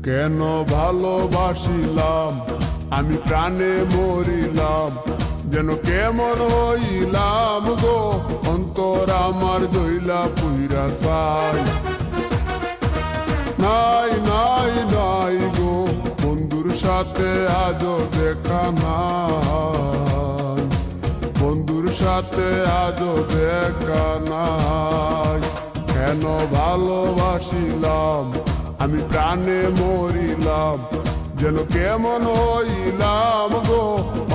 কেন ভালোবাসিলাম আমি প্রাণে মরিলাম, যেন কেমন হইলাম গো অন্তর আমার দইলা পুইরা চাই। নাই নাই নাই গো বন্ধুর সাথে আজও দেখা নাই, বন্ধুর সাথে আজও দেখা নাই। কেন ভালোবাসিলাম আমি প্রাণে মরিলাম, যেন কেমন হইলাম গো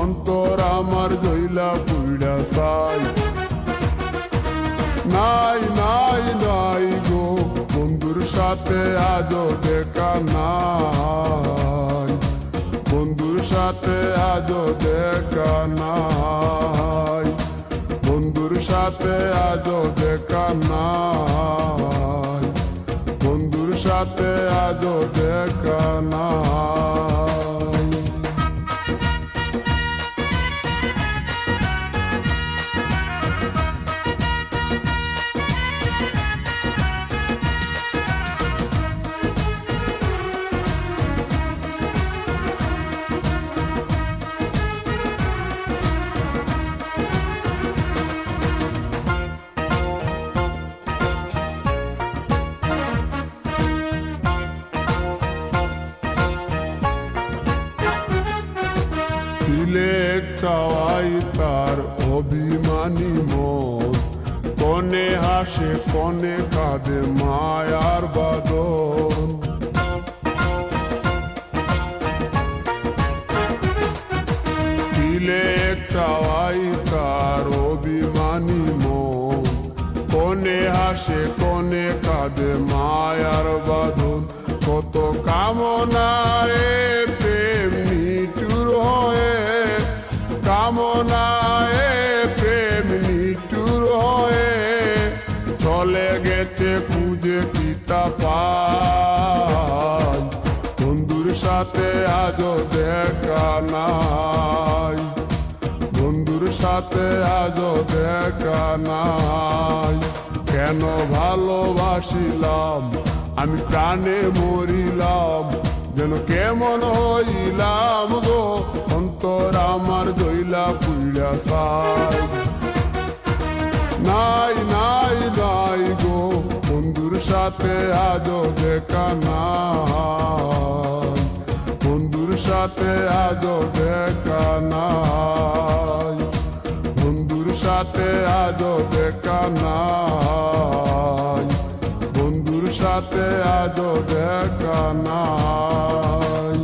অন্তর আমার দইলা পুইরা চাই। নাই নাই নাই গো বন্ধুর সাথে আজও দেখা নাই, বন্ধুর সাথে আজও দেখা নাই, বন্ধুর সাথে আজও দেখা নাই, বন্ধুর সাথে আজও দেখা নাই। তিলেক চাওয়াই তার অভিমানী মন, কনে হাসে কনে কাঁদে মায়ার বাদন। তিলেক চাওয়াই তার অভিমানী মন, কনে হাসে কনে কাঁদে মায়ার বাদন। কত কামনায় প্রেম নিঠুর হয়ে, কামনায় প্রেম নিঠুর হয়ে চলে গেছে খুঁজে পিতা পাই। বন্ধুর সাথে আজও দেখা নাই, বন্ধুর সাথে আজও দেখা নাই। কেন ভালোবাসিলাম আমি প্রাণে মরিলাম, যেন কেমন হইলাম গো অন্তর আমার দইলা পুইরা চাই। নাই নাই নাই গো বন্ধুর সাথে আজও দেখা নাই, বন্ধুর সাথে আজও দেখা নাই, বন্ধুর সাথে আজও দেখা নাই, বন্ধুর সাথে আজও দেখা নাই।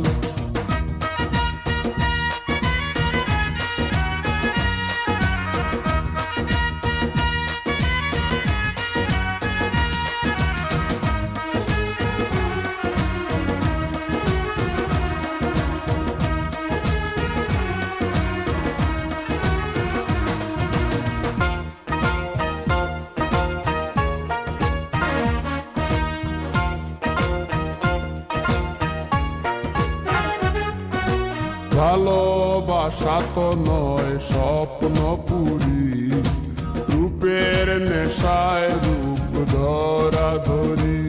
ভালোবাসা তো নয় স্বপ্ন পুরি, রূপের নেশায় রূপ ধরা ধরি।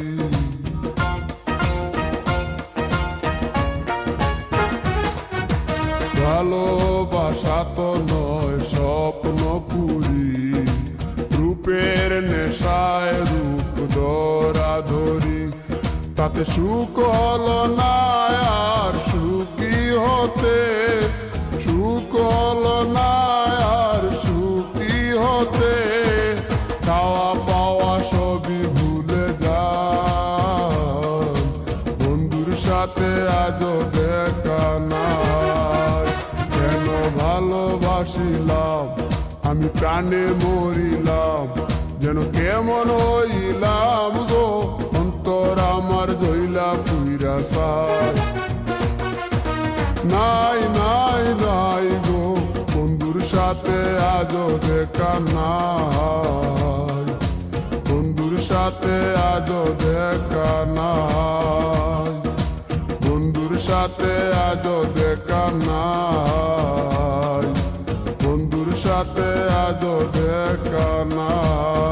ভালোবাসা তো নয় স্বপ্ন পুরি, রূপের নেশায় রূপ ধরা ধরি। তাতে সুখ হলো না আর সুখী হতে, সুখ হলো না আর সুখী হতে। খাওয়া পাওয়া সবই ভুলে যায়, বন্ধুর সাথে আজও দেখা নাই। কেন ভালোবাসিলাম আমি প্রাণে মরিলাম, যেন কেমন হইলাম গো অন্তর আমার দইলা পুইরা চাই। নাই নাই নাই গো বন্ধুর সাথে আজও দেখা নাই, বন্ধুর সাথে আজও দেখা নাই, বন্ধুর সাথে আজও দেখা নাই, বন্ধুর সাথে আজও দেখা নাই।